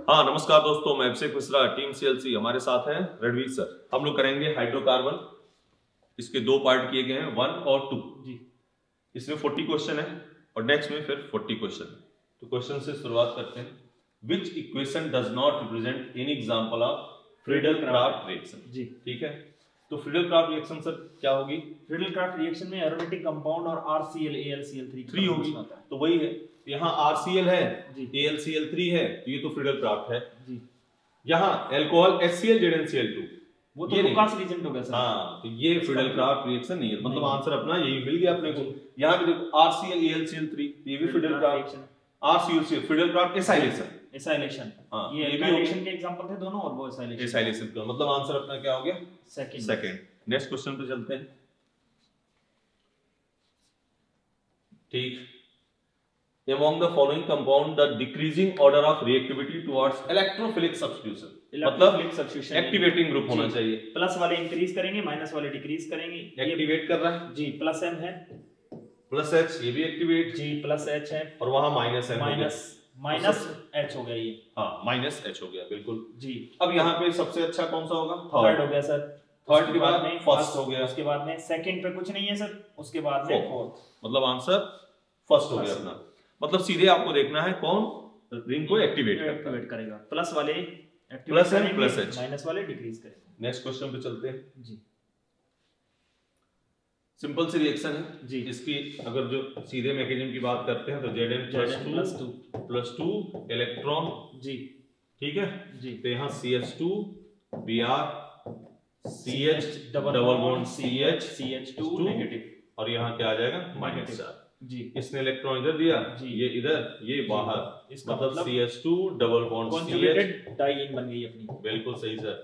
हाँ नमस्कार दोस्तों, मैं अभिषेक मिश्रा, टीम सीएलसी। हमारे साथ हैं रणवीर सर। हम लोग करेंगे हाइड्रोकार्बन। इसके दो पार्ट किए गए हैं, 1 और 2 जी। इसमें 40 क्वेश्चन है और नेक्स्ट में फिर 40 क्वेश्चन है। तो क्वेश्चन से शुरुआत करते हैं। Which equation does not represent any example of Friedel Crafts reaction. जी ठीक है, तो फ्रीडल-क्राफ्ट रिएक्शन सर क्या होगी? फ्रीडल-क्राफ्ट रिएक्शन में एरोमेटिक कंपाउंड और RCl AlCl3 होगी, तो वही है। यहाँ RCl है, AlCl3 है, तो ये तो फ्रीडल-क्राफ्ट है जी। यहाँ अल्कोहल HCl ZnCl2, वो तो लुकास रीजेंट हो गया सर। हाँ, तो ये फ्रीडल-क्राफ्ट रिएक्शन नहीं है, मतलब आंसर अपना यही मिल गया अपने को। यहाँ भी देखो RCl AlCl3, ये भी फ्रीडल-क्राफ्ट रिएक्शन है। RCl फ्रीडल-क्राफ्ट एसाइलेशन, हाँ ये एसाइलेशन के एग्जांपल थे दोनों, और वो एसाइलेशन का मतलब आंसर अपना क्या हो गया? सेकंड। नेक्स्ट क्वेश्चन पे चलते हैं। ठीक, among the following compound the decreasing order of reactivity towards electrophilic substitution, मतलब एक्टिवेटिंग ग्रुप होना चाहिए। प्लस वाले इंक्रीज करेंगे, माइनस वाले डिक्रीज करेंगे। एक्टिवेट कर रहा है जी, प्लस M है, प्लस H, ये भी एक्टिवेट जी, प्लस H है, और वहां माइनस M, माइनस H हो गया ये। हाँ माइनस H हो गया, बिल्कुल जी। अब यहाँ पे सबसे अच्छा कौन सा होगा? थर्ड हो गया सर। थर्ड के बाद में फर्स्ट हो गया, उसके बाद में सेकंड पे कुछ नहीं है सर, उसके बाद में फोर्थ, मतलब आंसर फर्स्ट हो गया अपना। मतलब सीधे आपको देखना है कौन रिंग को एक्टिवेट करेगा। प्लस वाले plus M plus H, minus वाले डिक्रीज करेंगे। नेक्स्ट क्वेश्चन पे चलते हैं जी। सिंपल सी रिएक्शन है जी। इसकी अगर जो सीधे मैकेनिज्म की बात करते हैं तो Zn प्लस 2 इलेक्ट्रॉन जी, ठीक है जी। तो यहाँ CH2 Br CH double bond CH2 negative, और यहाँ क्या आ जाएगा? माइनस जी। इसने इलेक्ट्रॉन इधर दिया जी, ये इधर, ये बाहर, इसका मतलब CH2 double bond conjugated diene बन गई अपनी। बिल्कुल सही सर,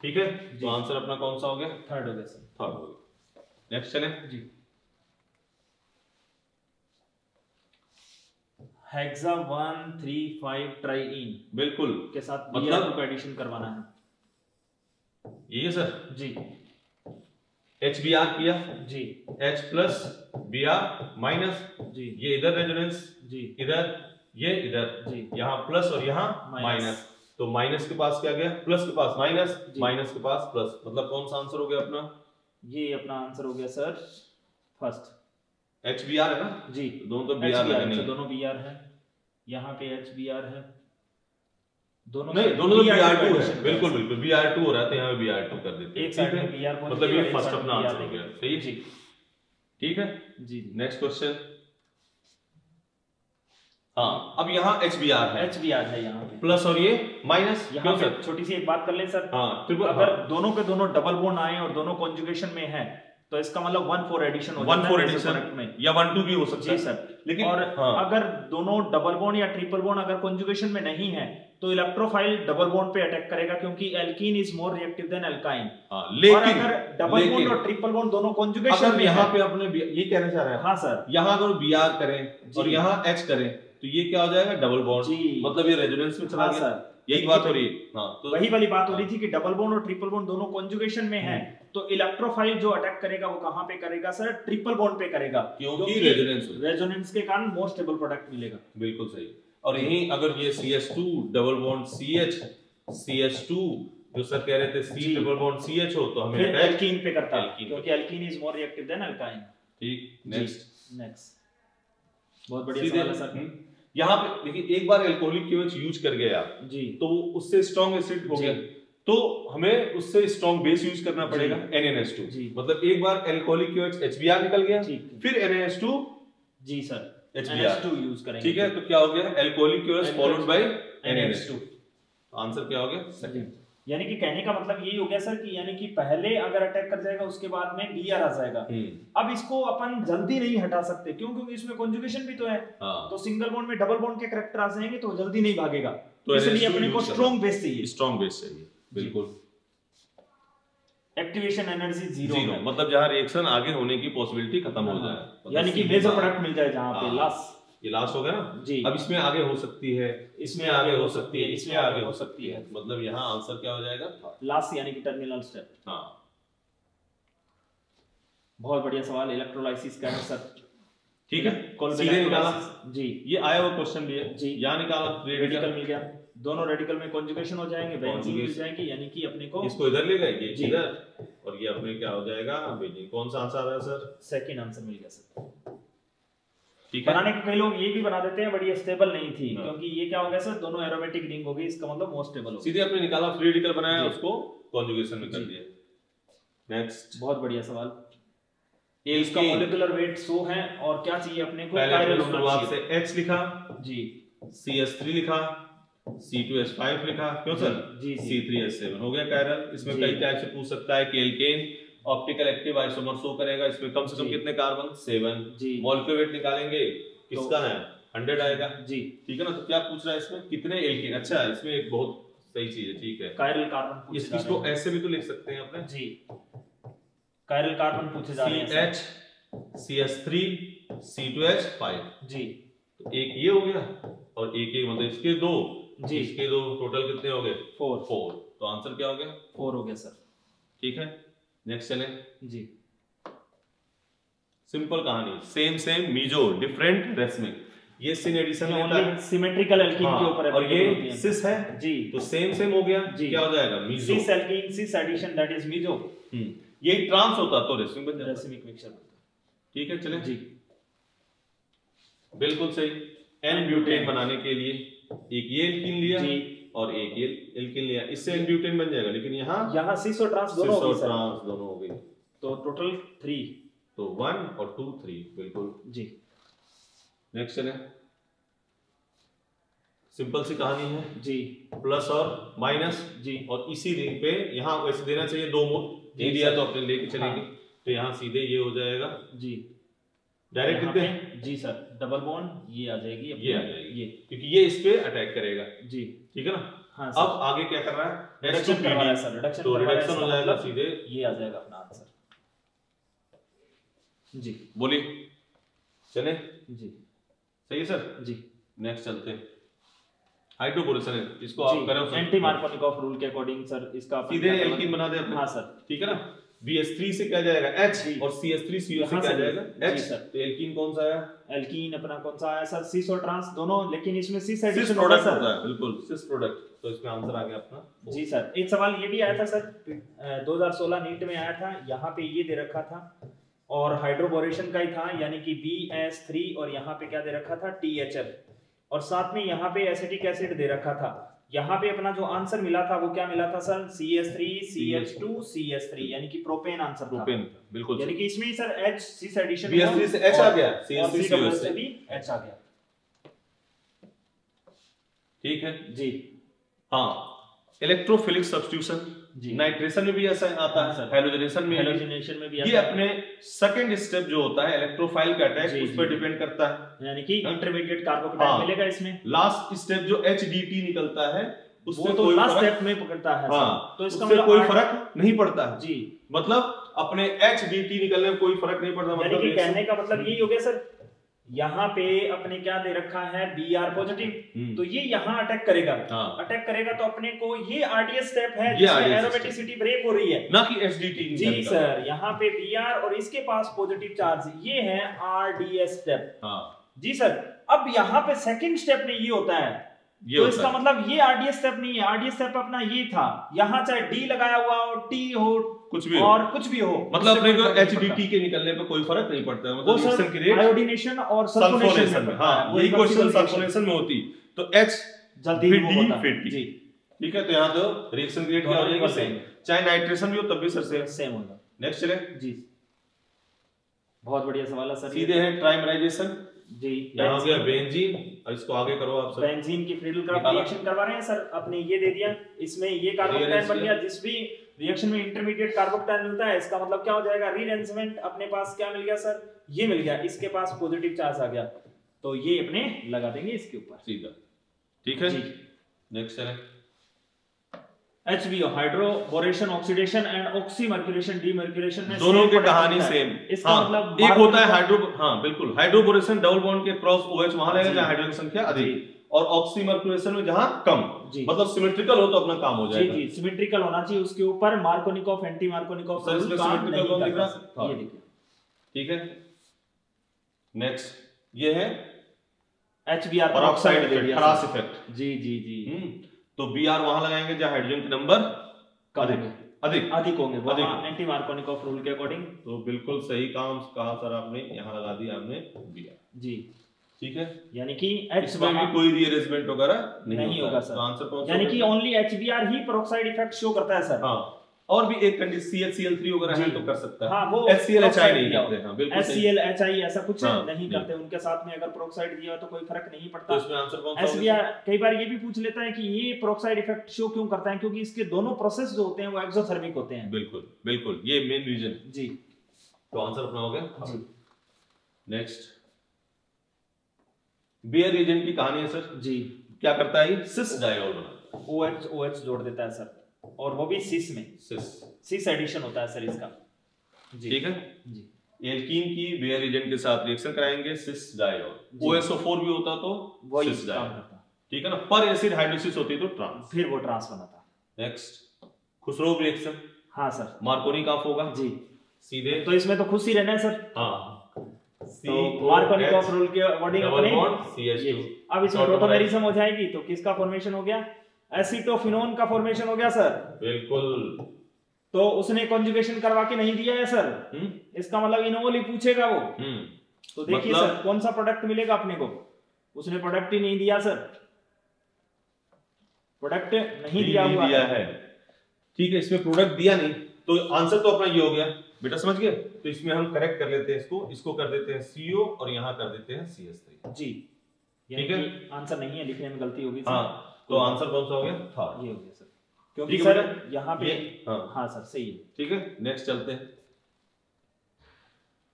ठीक है। तो आंसर अपना कौन सा हो गया? थर्ड हो गया सर, थर्ड हो गया। नेक्स्ट चलें जी। हेक्सा 1,3,5 ट्राइईन बिल्कुल के साथ मतलब को एडिशन करवाना है। ये सर जी, HBr किया जी, H प्लस Br माइनस जी, ये इधर रेजोनेंस जी, इधर ये इधर जी, यहाँ प्लस और यहाँ माइनस, तो माइनस के पास क्या गया? प्लस के पास माइनस, माइनस के पास प्लस, मतलब कौन सा आंसर हो गया अपना? ये अपना आंसर हो गया सर फर्स्ट। HBr है ना जी, दोनों तो Br है, दोनों Br है, यहाँ पे HBr है, दोनों नहीं, दोनों तो Br2 है, बिल्कुल बिल्कुल Br2 हो रहा है, तो यहाँ पे Br2 कर देते हैं। एक साइड में Br पहुंच, मतलब ये फर्स्ट अपना आंसर हो गया, सही जी, ठीक है जी। Next question. हाँ, अब यहाँ HBr है यहाँ पे प्लस और ये माइनस। यहाँ पे छोटी सी एक बात कर ले सर, हाँ, अगर दोनों के दोनों डबल बॉन्ड आए और दोनों कॉन्जुगेशन में है तो इसका मतलब 1,4 एडिशन हो जाता है, 1,4 एडिशन में, या 1,2 भी हो सकता है सर। लेकिन और अगर दोनों डबल बॉन्ड या ट्रिपल बॉन्ड अगर कॉन्जुगेशन में नहीं है तो इलेक्ट्रोफाइल डबल बॉन्ड पे अटैक करेगा, क्योंकि alkene is more reactive than alkyne. लेकिन अगर डबल बॉन्ड और ट्रिपल बॉन्ड दोनों कॉन्जुगेशन में यहाँ पे अपने ये कहना चाह रहे हैं, हाँ सर, यहाँ अगर Br करें और यहाँ H करें तो ये क्या हो जाएगा? डबल बॉन्ड, मतलब ये रेजोनेंस में चला गया। यही बात हो रही है, हाँ, तो वही वाली बात हो रही थी कि डबल बॉन्ड और ट्रिपल बॉन्ड दोनों कॉन्जुगेशन में है तो इलेक्ट्रोफाइल जो अटैक करेगा वो कहां पे करेगा सर? ट्रिपल बॉन्ड पे करेगा, क्योंकि रेजोनेंस के कारण मोर स्टेबल प्रोडक्ट मिलेगा। बिल्कुल सही। और यही अगर ये CH2 double bond CH, CH2 जो सर कह रहे थे C डबल बॉन्ड CH हो तो हमें एल्कीन पे करता है, क्योंकि alkene is more reactive than alkyne. ठीक, नेक्स्ट बहुत बढ़िया सवाल है सर। यहाँ पे देखिए, एक बार अल्कोहलिक KOH यूज कर गया जी, तो उससे स्ट्रॉन्ग एसिड हो गया, तो हमें उससे स्ट्रॉन्ग बेस यूज करना पड़ेगा NaNH2। मतलब एक बार अल्कोहलिक KOH HBr निकल गया, फिर NaNH2 जी सर HBr2 यूज करेंगे, ठीक है। तो क्या हो गया? Alcoholic KOH followed by NaNH2, answer क्या हो गया? सेकंड। यानी कि कहने का मतलब यही हो गया सर कि यानी कि पहले अगर अटैक कर जाएगा उसके बाद में Br आ जाएगा। अब इसको अपन जल्दी नहीं हटा सकते, क्यों? क्योंकि इसमें कॉन्जुगेशन भी तो है, तो सिंगल बॉन्ड में डबल बॉन्ड के कैरेक्टर आ जाएंगे तो जल्दी नहीं भागेगा, तो इसलिए अपने को स्ट्रॉन्ग बेस चाहिए, स्ट्रॉन्ग बेस चाहिए, बिल्कुल। एक्टिवेशन एनर्जी जीरो, मतलब जहां रिएक्शन आगे होने की पॉसिबिलिटी खत्म हो जाए, यानी कि मेजर प्रोडक्ट मिल जाए जहां पे लास्ट, ये लास्ट हो गया ना जी। अब इसमें आगे हो सकती है, इसमें आगे हो सकती है, इसमें आगे हो सकती है, मतलब यहाँ आंसर क्या हो जाएगा? लास्ट, यानी कि टर्मिनल स्टेप। हाँ, बहुत बढ़िया सवाल। इलेक्ट्रोलाइसिस का है सर, ठीक है, सीधे निकाला जी। ये आया हुआ क्वेश्चन भी है जी, यहाँ निकाला रेडिकल मिल गया, दोनों रेडिकल में कॉन्जुगेशन हो जाएंगे, बेंजीन मिल जाएगी, यानी कि अपने को इसको इधर ले गए ये इधर, और ये अपने क्या हो जाएगा बेंजीन। कौन सा आंसर आ रहा है सर? सेकंड आंसर मिल गया सर। ठीक है, बनाने के कई लोग ये भी बना देते हैं बट ये स्टेबल नहीं थी, क्योंकि ये क्या हो गया सर, दोनों एरोमेटिक रिंग हो गई, इसका मतलब मोस्ट स्टेबल हो गया। सीधे अपने निकाला, फ्री रेडिकल बनाया, उसको कॉन्जुगेशन में कर दिया। नेक्स्ट, बहुत बढ़िया सवाल। इसका मॉलिक्यूलर वेट 100 है और क्या चाहिए अपने को? कायरल होना चाहिए। H लिखा जी, CS3 लिखा, C2H5 लिखा, क्यों सर? जी, C3H7 हो गया कायरल। इसमें कई टाइप से पूछ सकता है कि alkane optical active isomer show करेगा, इसमें कम से कम कितने कार्बन? 7। मॉलिक्यूलर वेट निकालेंगे, किसका है? 100 आएगा जी, ठीक है ना। तो क्या पूछ रहा है इसमें? कितने एल्केन? अच्छा, इसमें एक बहुत सही चीज है, ठीक है, कायरल कार्बन। इसको ऐसे भी तो लिख सकते हैं अपने जी, कायरल कार्बन पूछे जा रहे हैं। CH, CS3, C2H5 जी। तो एक ये हो गया और एक मतलब इसके दो जी, इसके दो, टोटल कितने हो गए? 4। तो आंसर क्या हो गया? 4 हो गया सर। ठीक है, नेक्स्ट चले जी। सिंपल कहानी, सेम मीजो डिफरेंट रेसमिक। ये सिन एडिशन होता है, सिमेट्रिकल एल्कीन के ऊपर है, और ये सिस है जी, तो सेम हो गया जी। क्या हो जाएगा? Meso. Cis alkene, cis addition, that is meso. ये ट्रांस होता तो रेसमिक बन जाता, रेसमिक मिक्सचर बनता। ठीक है, चलें जी, बिल्कुल सही। एन ब्यूटेन बनाने के लिए एक ये एल्कीन लिया जी, और एक ये एल्कीन लिया, इससे एन ब्यूटेन बन जाएगा, लेकिन यहाँ सिस और ट्रांस दोनों हो गए, तो टोटल 3, तो 1 और 2 3 बिल्कुल जी। नेक्स्ट चलें, सिंपल सी कहानी है जी, प्लस और माइनस जी, और इसी रिंग पे यहाँ वैसे देना चाहिए 2 मोल, नहीं दिया तो अपने लेके चलेंगे। तो यहाँ सीधे ये हो जाएगा जी, डायरेक्ट कितने जी सर, डबल बॉन्ड ये आ जाएगी, ये आ जाएगी, ये क्योंकि ये इस पे अटैक करेगा जी, ठीक है ना। हाँ, अब आगे क्या कर रहा है? रिडक्शन करवा रहा है सर, रिडक्शन तो रिडक्शन हो जाएगा, सीधे ये आ जाएगा अपना आंसर जी। बोलिए, चले जी, सही है सर जी। नेक्स्ट चलते हैं, हाइड्रोबोरेशन है, इसको आप करें एंटी मार्कोनिकॉफ रूल के अकॉर्डिंग सर, इसका सीधे एल्कीन बना दे अपने। हाँ सर, ठीक है ना। BH3 से क्या जाएगा? H, और CS3 CO से क्या जाएगा? H sir. तो एल्कीन कौन सा आया? एल्कीन अपना कौन सा आया सर? सिस और ट्रांस दोनों, लेकिन इसमें सिस एडिशन प्रोडक्ट होता है, बिल्कुल सिस प्रोडक्ट। तो इसमें आंसर आ गया अपना जी सर। एक सवाल ये भी आया था सर, 2016 नीट में आया था, यहाँ पे ये दे रखा था और हाइड्रोबोरेशन का ही था, यानी कि BS3 और यहाँ पे क्या दे रखा था? THF, और साथ में यहाँ पे एसिटिक एसिड दे रखा था। यहाँ पे अपना जो आंसर मिला था वो क्या मिला था सर? CS3 CH2 CS3, यानी कि प्रोपेन आंसर था। प्रोपेन बिल्कुल, यानी कि इसमें ही sir H cis addition BS3 से H आ गया, CS3 से भी H आ गया। ठीक है जी। हाँ, इलेक्ट्रोफिलिक सब्स्टिट्यूशन नाइट्रेशन में भी ऐसा आता है, हैलोजनेशन में भी ये अपने सेकंड स्टेप जो होता है इलेक्ट्रोफाइल का अटैक, उस पर डिपेंड करता है, यानी कि इंटरमीडिएट कार्बोकैटायन मिलेगा इसमें। लास्ट स्टेप जो HDT निकलता है उससे तो लास्ट स्टेप में पकड़ता है, तो इसका मतलब कोई फर्क नहीं पड़ता है जी, मतलब अपने HDT निकलने में कोई फर्क नहीं पड़ता। मतलब कि कहने का मतलब यही हो गया सर, यहाँ पे अपने क्या दे रखा है? Br पॉजिटिव, तो ये यहाँ अटैक करेगा, अटैक करेगा तो अपने को ये RDS स्टेप है जिसमें एरोमेटिसिटी ब्रेक हो रही है, ना कि HDT जी सर। यहाँ पे Br और इसके पास पॉजिटिव चार्ज, ये है RDS स्टेप जी सर। अब यहाँ पे सेकंड स्टेप में ये होता है, तो इसका मतलब ये RDS स्टेप नहीं है, RDS स्टेप अपना ये था, यहाँ चाहे D लगाया हुआ हो, T हो, कुछ भी और कुछ भी हो, मतलब अपने को HDT के निकलने पे कोई फर्क नहीं पड़ता है। मतलब रिएक्शन की रेट आयोडीनेशन और सल्फोनेशन में, हाँ यही क्वेश्चन सल्फोनेशन में होती, तो H जल्दी फिर D फिर T, ठीक है। तो यहाँ तो रिएक्शन की रेट क्या हो जाएगी? सेम, चाहे नाइट्रेशन भी हो तब भी सर सेम होगा। नेक्स्ट चले जी, बहुत बढ़िया सवाल है सर। सीधे है ट्राइमराइजेशन जी, यहाँ हो गया बेंजीन, और इसको आगे करो आप सर। बेंजीन की फ्रीडल रिएक्शन करवा रहे हैं सर, अपने ये दे दिया, इसमें ये कार्बोकैटायन बन गया, जिस भी रिएक्शन में इंटरमीडिएट कार्बोकैटायन मिलता है, इसका मतलब क्या हो जाएगा? रीअरेंजमेंट। अपने पास क्या मिल गया सर? ये मिल गया, इसके पास पॉजिटिव चार्ज आ गया, तो ये अपने लगा देंगे इसके ऊपर सीधा, ठीक है जी। नेक्स्ट है HBO, hydroboration oxidation and oxymercuration demercuration में दोनों की कहानी सेम। इसका मतलब एक होता है हाइड्रो, हाँ बिल्कुल, हाइड्रोबोरेशन डबल बॉन्ड के क्रॉस OH वहां लगेगा जहां हाइड्रोजन संख्या अधिक, और ऑक्सीमर्क्यूरेशन में जहां कम, मतलब सिमेट्रिकल हो तो अपना काम हो जाएगा। जी, सिमेट्रिकल होना चाहिए, उसके ऊपर मार्कोनिकॉफ एंटी मार्कोनिकॉफ सर इसमें सिमेट्रिकल कौन दिख रहा है? ये देखिए, ठीक है। नेक्स्ट ये है HBr peroxide effect, Kharasch effect. जी जी जी। तो Br वहां लगाएंगे जहां हाइड्रोजन के नंबर अधिक होंगे, एंटी मार्कोनिकॉफ रूल के अकॉर्डिंग। तो बिल्कुल सही काम कहा सर आपने, यहाँ लगा दिया आपने Br जी। ठीक है, यानी कि इसमें भी कोई रीअरेंजमेंट वगैरह नहीं होगा सर। तो आंसर कौन सा, यानी कि ओनली HBr ही पेरोक्साइड इफेक्ट शो करता है सर। हाँ, और भी एक कंडीशन CHCl3 वगैरह है तो कर सकता है। हाँ, वो HClHI नहीं करते। हाँ, बिल्कुल HClHI ऐसा कुछ नहीं करते, उनके साथ में अगर पेरोक्साइड दिया तो कोई फर्क नहीं पड़ता। तो इसमें आंसर कौन सा HBr कई बार ये भी पूछ लेता है कि ये पेरोक्साइड इफेक्ट शो क्यों करता है, क्योंकि इसके दोनों प्रोसेस जो होते हैं वो एक्सोथर्मिक होते हैं। बिल्कुल बिल्कुल, ये मेन रीजन जी। तो आंसर अपना हो गया जी। नेक्स्ट बेयर रीजन की कहानी है सर जी। क्या करता है, सिस डायोल बनाता है, OH जोड़ देता है सर, और वो भी सिस में, सिस एडिशन होता है सर इसका जी। ठीक है जी। एल्कीन की बेयर एजेंट के साथ रिएक्शन कराएंगे, सिस डायोल, OSO4 भी होता तो सिस डायोल, ठीक है ना। पर एसिड हाइड्रोलिसिस होती तो ट्रांस, फिर वो ट्रांस बनाता। Next Kucherov reaction. हाँ सर, मार्कोनी ऑफ होगा जी सीधे, तो इसमें तो खुश ही रहना है सर। हाँ, तो मार्कोनिकॉफ रूल के अकॉर्डिंग अपने CH2, अब इसमें प्रोटोमेरिज्म हो जाएगी तो किसका फॉर्मेशन हो गया, एसीटोफिनोन का फॉर्मेशन हो गया सर। बिल्कुल, तो उसने कॉन्जुगेशन करवा के नहीं दिया है सर, इसका मतलब इनोल ही पूछेगा वो। तो देखिए मतलब... सर कौन सा प्रोडक्ट मिलेगा अपने को, उसने प्रोडक्ट ही नहीं दिया सर, प्रोडक्ट नहीं दिया हुआ है। ठीक है, इसमें प्रोडक्ट दिया नहीं तो आंसर तो अपना ये हो गया बेटा, समझ गए। तो इसमें हम करेक्ट कर लेते हैं इसको कर देते हैं CO और यहाँ कर देते हैं CH3 जी। ठीक है, आंसर नहीं है, लिखने में गलती होगी। हाँ, तो आंसर कौन सा हो गया, थर्ड ये हो गया सर, क्योंकि सर यहाँ पे हाँ सर सही है। ठीक है, नेक्स्ट चलते हैं।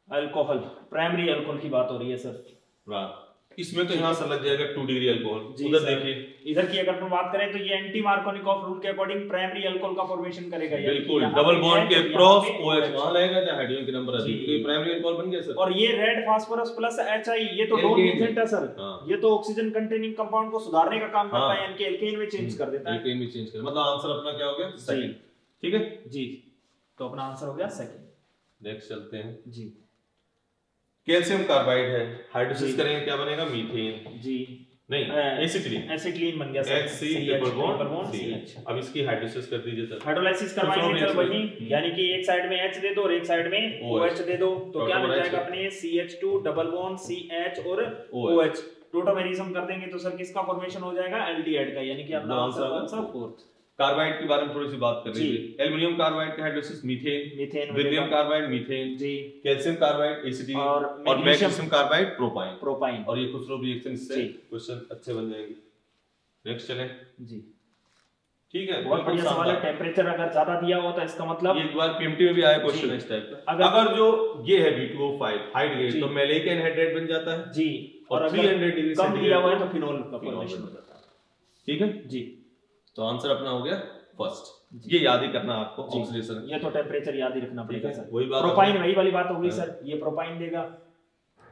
अल्कोहल, प्राइमरी अल्कोहल की बात हो रही है सर। इसमें तो यहाँ से लग जाएगा 2 डिग्री अल्कोहल। उधर देखिए, इधर की अगर हम बात करें तो ये एंटी मार्कोनिकॉफ रूल के अकॉर्डिंग प्राइमरी अल्कोहल का फॉर्मेशन करेगा। बिल्कुल, डबल बॉन्ड के क्रॉस OH वहां लगेगा जहां हाइड्रोजन के नंबर अधिक, तो ये प्राइमरी अल्कोहल बन गया सर। और ये रेड फास्फोरस प्लस HI, ये तो डोन एजेंट है सर, ये तो ऑक्सीजन कंटेनिंग कंपाउंड को सुधारने का काम करता है, यानी कि एल्केन में चेंज कर देता है। एल्केन में चेंज कर, मतलब आंसर अपना क्या हो गया, सेकंड। ठीक है जी, तो अपना आंसर हो गया सेकंड। नेक्स्ट चलते हैं जी। कैल्शियम कार्बाइड है, हाइड्रोलिसिस करेंगे क्या बनेगा, मीथेन जी, नहीं एसिटिलीन बन गया सर, HCH। अब इसकी हाइड्रोलिसिस कर दीजिए सर, हाइड्रोलाइसिस करवाएंगे सर वही, यानी कि एक साइड में H दे दो और एक साइड में OH दे दो, तो क्या मिल जाएगा अपने CH2 डबल बॉन्ड CH और OH, टोटोमेरिज्म कर देंगे तो सर किसका फॉर्मेशन हो जाएगा, एल्डिहाइड का, यानी कि अपना आंसर कौन सा, फोर्थ। कार्बाइड के बारे में थोड़ी सी बात कर लीजिए। एल्युमिनियम कार्बाइड का hydrolysis methane, beryllium carbide methane जी, कैल्शियम कार्बाइड एसिटिलीन और मैग्नीशियम कार्बाइड प्रोपाइन, और ये खुसरोव रिएक्शन से क्वेश्चन अच्छे बन जाएंगे। नेक्स्ट चलें जी। ठीक है, बहुत बढ़िया सवाल है। टेंपरेचर अगर ज्यादा दिया हो तो इसका मतलब एक बार पीएमटी में भी आया क्वेश्चन इस टाइप का, अगर जो ये है B2O5 हाइड गेज तो मैलिक एनहाइड्रेट बन जाता है जी, और 300 डिग्री कम दिया हुआ है तो फिनोल का फॉर्मेशन हो जाता है। ठीक है जी, तो आंसर अपना हो गया फर्स्ट। ये याद ही करना आपको, ऑक्सीडेशन, ये तो टेंपरेचर याद ही रखना पड़ेगा सर। वही बात, प्रोपाइन वही वाली बात होगी सर, ये प्रोपाइन देगा,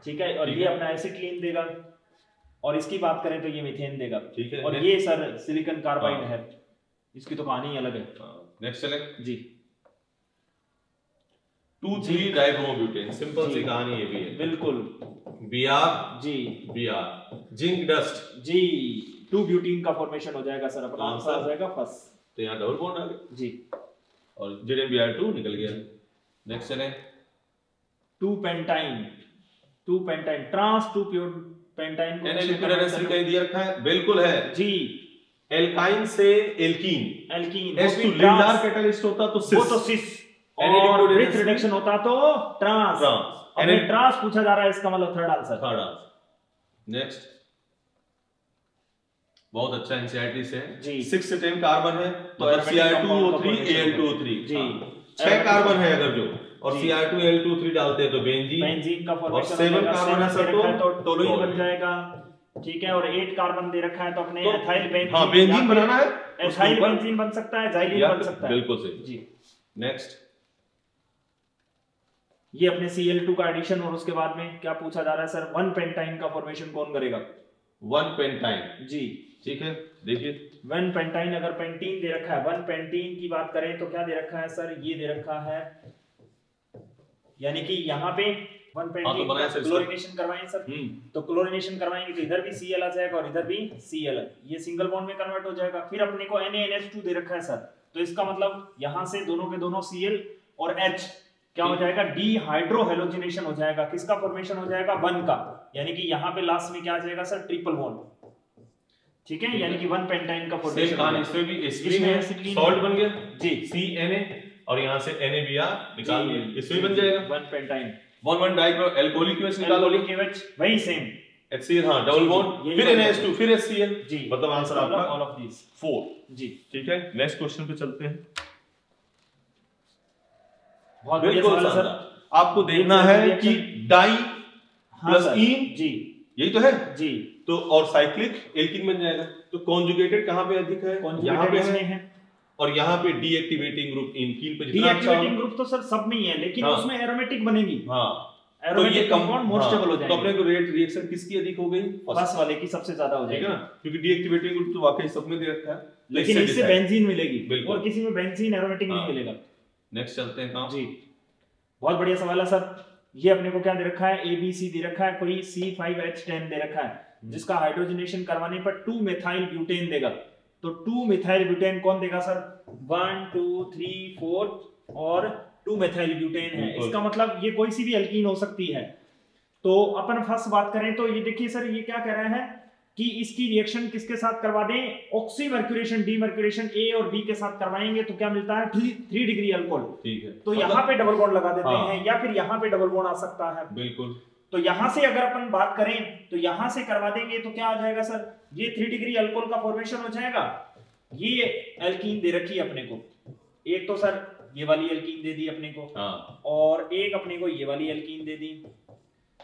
ठीक है, और ये अपना एसिटिलीन देगा, और इसकी बात करें तो ये मीथेन देगा, ठीक है, और ये सर सिलिकॉन कार्बाइड है, इसकी तो कहानी अलग है। नेक्स्ट चले जी। 2,3 डाइब्रोमोब्यूटेन, सिंपल सी कहानी ये भी है बिल्कुल। Br जी, Br जिंक डस्ट जी, 2 ब्यूटीन का फॉर्मेशन हो जाएगा सर, अपना आंसर आ जाएगा फर्स्ट। तो यहाँ डबल बॉन्ड आ गया जी, और ZnBr2 निकल गया। नेक्स्ट चले 2 पेंटाइन, ट्रांस 2 पेंटाइन को NL कहीं दिया रखा है, बिल्कुल है जी। एल्काइन से एल्कीन S2 लिंडार कैटलिस्ट होता तो सिस, वो तो सिस, और ब्रिज रिडक्शन होता तो ट्रांस। अब ट्रांस पूछा जा रहा है, इसका मतलब थर्ड आंसर। नेक्स्ट, बहुत अच्छा एनसीईआरटी से जी। 6 से 10 कार्बन है तो Cr2O3 Al2O3 जी, 6 कार्बन है अगर जो, और Cr2 Al2O3 डालते हैं तो बेंजीन का फॉर्मेशन, और 7 कार्बन है सर तो टोलुइन बन जाएगा, ठीक है, और 8 कार्बन दे रखा है तो अपने एथाइल बेंजीन, हां बेंजीन बनाना है, एथाइल बेंजीन बन सकता है, जाइलीन बन सकता है, बिल्कुल सही जी। नेक्स्ट, ये अपने Cl2 का एडिशन, और उसके बाद में क्या पूछा जा रहा है सर, 1 पेंटाइन का फॉर्मेशन कौन करेगा, 1 पेंटाइन जी, ठीक है। देखिए 1 पेंटाइन, अगर पेंटीन दे रखा है, 1 पेंटीन की बात करें तो क्या दे रखा है सर, ये दे रखा है, यानी कि यहाँ पे 1 पेंटाइन क्लोरीनेशन करवाएं सर, तो क्लोरीनेशन करवाएंगे तो इधर भी Cl आ जाएगा और इधर भी Cl, ये सिंगल बॉन्ड में कन्वर्ट हो जाएगा। फिर अपने को NaNH2 दे रखा है सर, तो इसका मतलब यहाँ से दोनों के दोनों Cl और H क्या हो जाएगा, डीहाइड्रोहेलोजिनेशन हो जाएगा। किसका फॉर्मेशन हो जाएगा, 1 का, यानी कि यहाँ पे लास्ट में क्या आ जाएगा सर, ट्रिपल बॉन्ड, ठीक है, यानी कि 1 पेंटाइन का फॉर्मेशन। इसमें भी एसिड है, सॉल्ट बन गया जी, CNA और यहाँ से NaBr निकाल लिया, इसमें बन जाएगा 1 पेंटाइन। 1 डाइक्रो एल्कोहलिक एसिड निकालो, वही सेम HCl, हाँ डबल बॉन्ड, फिर NaH2 फिर HCl जी, मतलब आंसर आपका ऑल ऑफ दिस 4 जी, ठीक है। नेक्स्ट क्वेश्चन पे चलते हैं। बहुत बढ़िया सवाल है सर, आपको देखना है कि डाई प्लस ईन जी, यही तो है जी, तो और साइक्लिक एल्कीन बन जाएगा। तो कॉन्जुगेटेड कहां पे अधिक है, यहाँ पे है, और यहाँ पे डीएक्टिवेटिंग ग्रुप इनकीन पे जितना डीएक्टिवेटिंग ग्रुप तो सर सब में ही है, लेकिन उसमें एरोमेटिक बनेगी, तो ये कंपाउंड मोर स्टेबल हो जाएगा। तो अपने को रेट रिएक्शन किसकी अधिक हो गई, फर्स्ट वाले की सबसे ज्यादा हो जाएगी, क्योंकि डीएक्टिवेटिंग ग्रुप तो वाकई सब में दे रखा है, लेकिन इससे बेंजीन मिलेगी और किसी में बेंजीन एरोमेटिक नहीं मिलेगा। नेक्स्ट चलते हैं जी, बहुत बढ़िया सवाल है सर। ये अपने को क्या दे रखा है, ABC दे रखा है, कोई C5H10 दे रखा है, जिसका हाइड्रोजनेशन करवाने पर 2 मिथाइल ब्यूटेन देगा। तो 2 मिथाइल ब्यूटेन कौन देगा सर, 1 2 3 4 और 2 मिथाइल ब्यूटेन है, इसका मतलब ये कोई सी भी एल्कीन हो सकती है। तो अपन फर्स्ट बात करें तो ये देखिए सर, ये क्या कह रहा है कि इसकी रिएक्शन किसके साथ करवा दें, ऑक्सीमर्क्यूरेशन डीमर्क्यूरेशन A और B के साथ करवाएंगे तो क्या मिलता है, 3 डिग्री अल्कोहल, ठीक है। तो यहाँ पे डबल बॉन्ड लगा देते हैं, या फिर यहाँ पे डबल बॉन्ड आ सकता है, बिल्कुल। तो यहाँ से अगर अपन बात करें तो यहाँ से करवा देंगे तो क्या आ जाएगा सर, ये 3 डिग्री अल्कोहल का फॉर्मेशन हो जाएगा। ये एल्कीन दे रखी है अपने को, एक तो सर ये वाली एल्कीन दे दी अपने को, और एक अपने को ये वाली एल्कीन दे दी,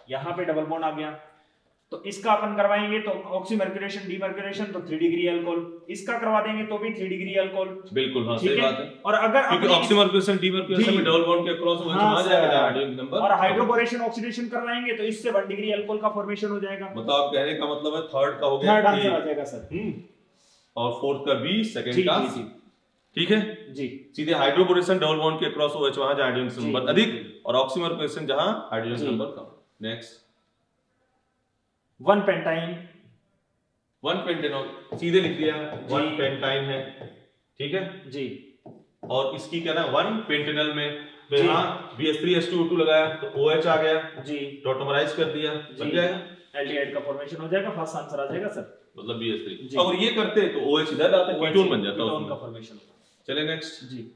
यहाँ पे डबल बॉन्ड आ गया। तो इसका अपन करवाएंगे तो ऑक्सीमर्क्यूरेशन डीमर्क्यूरेशन तो 3 डिग्री अल्कोहल, इसका करवा देंगे तो भी 3 डिग्री अल्कोहल, बिल्कुल हाँ, सही बात है। और अगर क्योंकि ऑक्सीमर्क्यूरेशन डीमर्क्यूरेशन में डबल बॉन्ड के क्रॉस हो जाएगा हाइड्रोजन नंबर, और हाइड्रोबोरेशन ऑक्सीडेशन करवाएंगे तो इससे 1 डिग्री अल्कोहल का फॉर्मेशन हो जाएगा। मतलब आप कहने का मतलब है थर्ड का हो गया, थर्ड आंसर आ जाएगा सर, और फोर्थ का B, सेकंड का C, ठीक है जी। सीधे हाइड्रोबोरेशन डबल बॉन्ड के क्रॉस हो वहां हाइड्रोजन नंबर अधिक, और ऑक्सीमर्क्यूरेशन जहां हाइड्रोजन नंबर कम। नेक्स्ट 1 पेंटाइन, 1 पेंटेनॉल सीधे लिख दिया, 1 पेंटाइन है, ठीक है जी। और इसकी क्या ना 1 पेंटेनॉल में तो यहाँ BH3H2O2 लगाया तो OH आ गया जी, टॉटोमराइज कर दिया, बन जाएगा एल्डिहाइड का फॉर्मेशन हो जाएगा, फर्स्ट आंसर आ जाएगा सर, मतलब BH3। अगर ये करते तो OH इधर आता है, कीटोन बन जाता है, कीटोन का फॉर्मेशन। चले नेक्स्ट जी,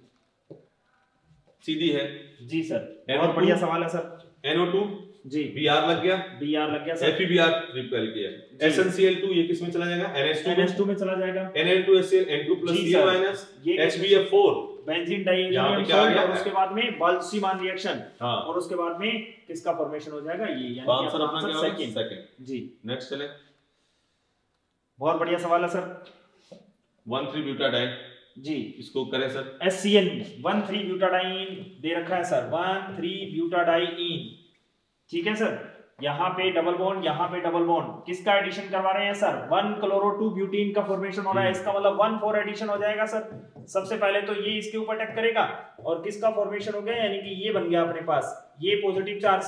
सीधी है जी सर, बहुत बढ़िया सवाल है सर। NO2 जी, Br लग गया सर, FeBr रिपेल किया, SnCl2 ये किस में चला जाएगा, NH2 में चला जाएगा, Na2HCl N2+Cl- HBF4 benzene डाइएथेनियम salt, और उसके बाद में बाल्सीमान रिएक्शन, और उसके बाद में किसका फॉर्मेशन हो जाएगा, ये यानी आंसर अपना क्या होगा, सेकंड जी। नेक्स्ट चले, बहुत बढ़िया सवाल है सर। 1,3-ब्यूटाडाइन जी, इसको करें सर, HCl 1,3-ब्यूटाडाइन दे रखा है सर, 1,3-ब्यूटाडाइन, ठीक है सर। यहाँ पे डबल बॉन्ड, यहाँ पे डबल बॉन्ड, किसका एडिशन करवा रहे हैं सर, 1-क्लोरो-2-ब्यूटीन का फॉर्मेशन हो रहा है, इसका मतलब 1,4 एडिशन हो जाएगा सर। सबसे पहले तो ये इसके ऊपर अटैक करेगा, और किसका फॉर्मेशन हो गया, यानी कि ये बन गया अपने पास ये पॉजिटिव चार्ज।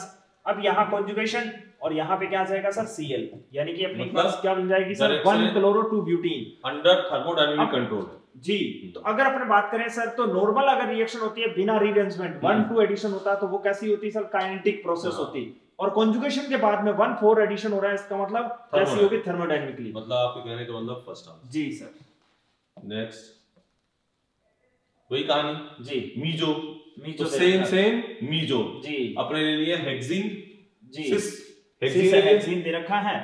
अब यहाँ कॉन्जुगेशन, और यहाँ पे क्या आ जाएगा सर, Cl, यानी कि अपने पास क्या बन जाएगी सर, 1-क्लोरो-2-ब्यूटीन अंडर थर्मोडायनामिक कंट्रोल जी। तो अगर अपन बात करें सर, तो नॉर्मल अगर रिएक्शन होती है बिना रीअरेंजमेंट 1-2 एडिशन होता है तो वो कैसी होती है सर, काइनेटिक प्रोसेस होती, और कॉन्जुगेशन के बाद में 1-4 एडिशन हो रहा है, इसका मतलब कैसी होगी, थर्मोडायनामिकली, मतलब आपके कहने का मतलब फर्स्ट आंसर जी सर। नेक्स्ट वही कहानी जी, मीजो तो सेम मीजो जी, अपने ले लिया हेक्सिन जी, हेक्सिन दे रखा है,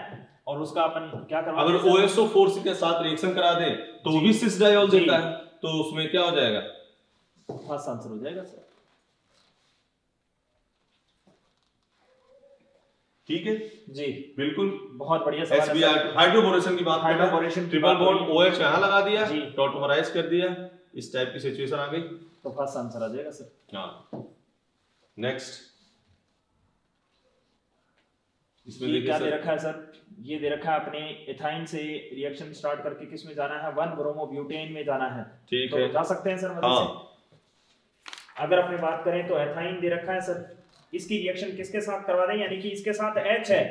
और उसका अपन क्या करवा, अगर OSO4 के साथ रिएक्शन करा दे तो वो भी सिस डायोल देता है, तो उसमें क्या हो जाएगा, फर्स्ट आंसर हो जाएगा सर, ठीक है जी, बिल्कुल। बहुत बढ़िया सवाल है। हाइड्रोबोरेशन की बात, हाइड्रोबोरेशन ट्रिपल बॉन्ड OH यहां लगा दिया जी, टॉटोमराइज कर दिया, इस टाइप की सिचुएशन आ गई, तो फर्स्ट आंसर आ जाएगा सर। हां नेक्स्ट, इसमें देखिए क्या दे रखा है सर, ये दे रखा है अपने एथाइन से रिएक्शन स्टार्ट करके किस में जाना है, 1-ब्रोमोब्यूटेन में जाना है, ठीक है, तो जा सकते हैं सर मतलब से। अगर अपने बात करें तो एथाइन दे रखा है सर, इसकी रिएक्शन किसके साथ करवा दें, यानी कि इसके साथ H है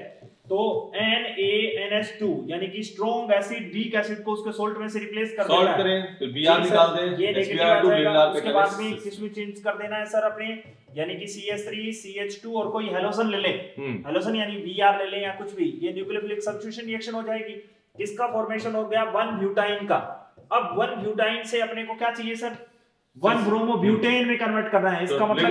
तो NaNH2 यानी कि स्ट्रॉन्ग एसिड वीक एसिड को उसके सोल्ट में से रिप्लेस कर देना है, करें फिर Br निकाल दें, ये नेगेटिव आ जाएगा। उसके बाद में किसमें चेंज कर देना है सर अपने, यानी कि CH3 CH2 और कोई हेलोजन ले लें, हेलोजन यानी Br ले लें या कुछ भी, ये न्यूक्लियोफिलिक सब्स्टिट्यूशन रिएक्शन हो जाएगी। इसका फॉर्मेशन हो गया 1 ब्यूटाइन का। अब 1 ब्यूटाइन से अपने को क्या चाहिए सर, 1 ब्रोमो ब्यूटेन में कन्वर्ट करना है। इसका मतलब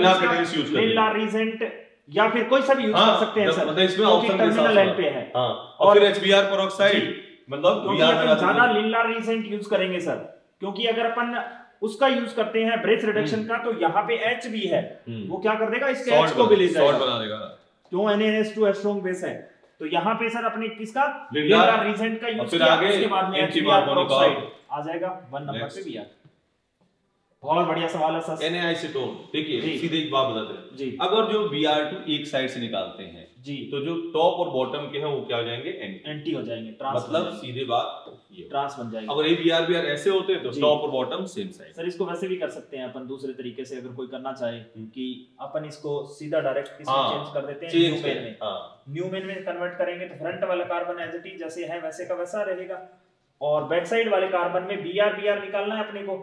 लिल्ला रीजेंट या फिर कोई सा भी यूज कर सकते हैं सर, इसमें ऑप्शन टर्मिनल एंड पे है। और फिर HBr पेरोक्साइड, मतलब ज्यादा लिल्ला रीजेंट यूज करेंगे सर, क्योंकि अगर अपन उसका यूज करते हैं ब्रेथ रिडक्शन का तो यहाँ पे H भी है, वो क्या कर देगा, इसके H को भी ले जाएगा, क्यों NaNH2 स्ट्रॉन्ग बेस है। तो यहाँ पे सर अपने किसका लिल्ला रीजेंट का यूज किया, उसके बाद में HBr पेरोक्साइड आ जाएगा 1 नंबर पे Br। बहुत बढ़िया सवाल है सर। एनाइसिटोन, देखिए सीधे एक बात बताते हैं जी, अगर जो Br2 एक साइड से निकालते हैं जी, तो जो टॉप और बॉटम के हैं वो क्या हो जाएंगे, एंटी हो जाएंगे, मतलब सीधे बात ये ट्रांस बन जाएगा। अगर Br ऐसे होते तो टॉप और बॉटम सेम साइड। सर इसको वैसे भी कर सकते हैं अपन दूसरे तरीके से, अगर कोई करना चाहे कि अपन इसको सीधा डायरेक्ट इसमें चेंज कर देते हैं, न्यूमेन में न्यूमेन में कन्वर्ट करेंगे तो फ्रंट वाला कार्बन एज इट इज जैसे है वैसे का वैसा रहेगा, और बैक साइड वाले कार्बन में Br निकालना है अपने को,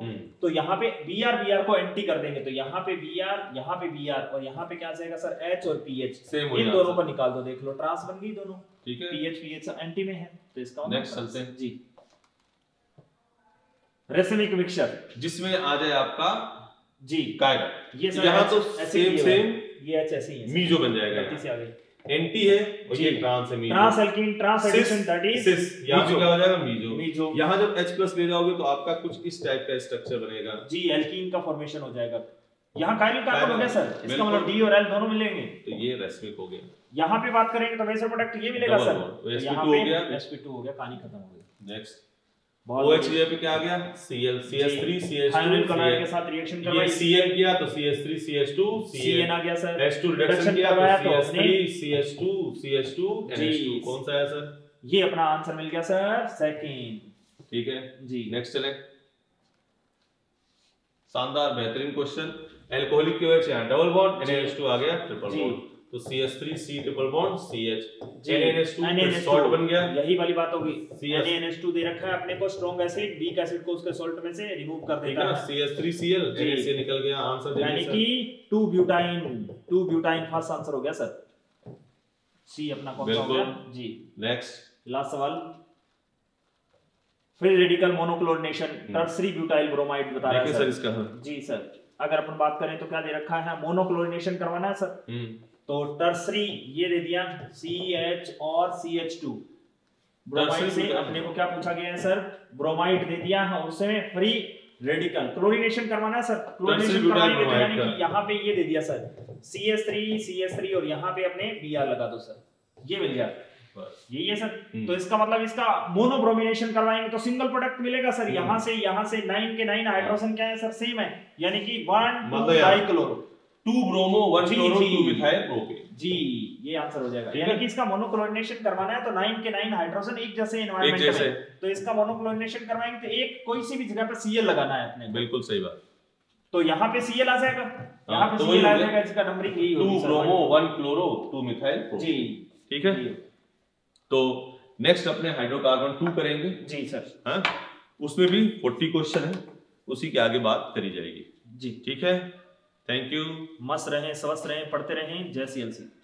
तो यहाँ पे Br को एंटी कर देंगे, तो यहाँ पे Br, यहाँ पे Br और यहाँ पे क्या आ जाएगा सर H और PH, इन दोनों को निकाल दो, देख लो ट्रांस बन गई दोनों, ठीक है, PH एंटी में है, तो इसका नेक्स्ट चलते हैं जी। रेसिमिक मिक्सचर जिसमें आ जाए आपका जी कायरा, ये सर यहाँ तो सेम ये H ऐसे ही है, मीजो बन जाएगा, गलती से आ गई, एंटी है और ये ट्रांस है, trans alkene trans addition that is cis, यहां पे क्या हो जाएगा, मीजो। यहां जब H+ ले जाओगे तो आपका कुछ इस टाइप का स्ट्रक्चर बनेगा जी, एल्कीन का फॉर्मेशन हो जाएगा। यहां कायरल कार्बन हो गया सर, इसका मतलब D और L दोनों मिलेंगे, तो ये रेसिमिक हो गया। यहां पे बात करेंगे तो वैसे प्रोडक्ट ये मिलेगा सर, यहां पे sp2 हो गया, पानी खत्म हो गया। नेक्स्ट OH पे क्या आ गया, Cl CH3 CH2 final colour के साथ रिएक्शन करवाई, Cl किया तो CH3 CH2 Cn आ गया सर, H2 रिडक्शन किया तो CH3 CH2 CH2 NH2, कौन सा है सर, ये अपना आंसर मिल गया सर सेकंड, ठीक है जी। नेक्स्ट चलें, शानदार बेहतरीन क्वेश्चन, अल्कोहलिक के OH यहां डबल बॉन्ड, NaH2 आ गया ट्रिपल बॉन्ड, तो CH3 C triple bond CH, NaNH2 salt बन गया, यही वाली बात होगी, NaNH2 दे रखा है अपने को स्ट्रॉन्ग एसिड, वीक एसिड को उसके सॉल्ट में से रिमूव कर देता है, CH3Cl से निकल गया आंसर, यानी कि 2 ब्यूटाइन फर्स्ट आंसर हो गया सर, सी अपना कौन सा हो गया जी। नेक्स्ट लास्ट सवाल, free radical monochlorination tertiary butyl bromide बता रहा है सर इसका जी। सर अगर अपन बात करें तो क्या दे रखा है, मोनोक्लोरिनेशन करवाना है सर, तो टर्सरी ये दे दिया CH और CH2, ब्रोमाइड से अपने को क्या पूछा गया है सर, ब्रोमाइड दे दिया है, उसमें फ्री रेडिकल क्लोरीनेशन करवाना है सर, क्लोरीनेशन करवाएंगे तो यानी कि यहाँ पे ये दे दिया सर CH3 और यहाँ पे अपने Br लगा दो सर, ये मिल गया, यही है सर। तो इसका मतलब इसका मोनोब्रोमिनेशन करवाएंगे तो सिंगल प्रोडक्ट मिलेगा सर, यहाँ से 9 के 9 हाइड्रोजन क्या है सर, सेम है, यानी कि 1 2 dichloro 2 bromo 1 chloro 2 methyl propane जी, ये आंसर हो जाएगा। यानी कि इसका मोनोक्लोरिनेशन करवाना है तो 9 के 9 हाइड्रोजन एक जैसे एनवायरनमेंट में, तो इसका मोनोक्लोरिनेशन करवाएंगे तो एक कोई सी भी जगह पे Cl लगाना है अपने, बिल्कुल सही बात, तो यहाँ पे Cl आ जाएगा, यहाँ पे Cl आ जाएगा, इसका नंबरिंग यही होगी 2 ब्रोमो 1 क्लोरो 2 मिथाइल प्रोपेन जी, ठीक है। तो नेक्स्ट अपने हाइड्रोकार्बन 2 करेंगे जी सर, हाँ उसमें भी 40 क्वेश्चन है, उसी के आगे बात करी जाएगी जी, ठीक है। थैंक यू, मस्त रहें, स्वस्थ रहें, पढ़ते रहें, जय CLC।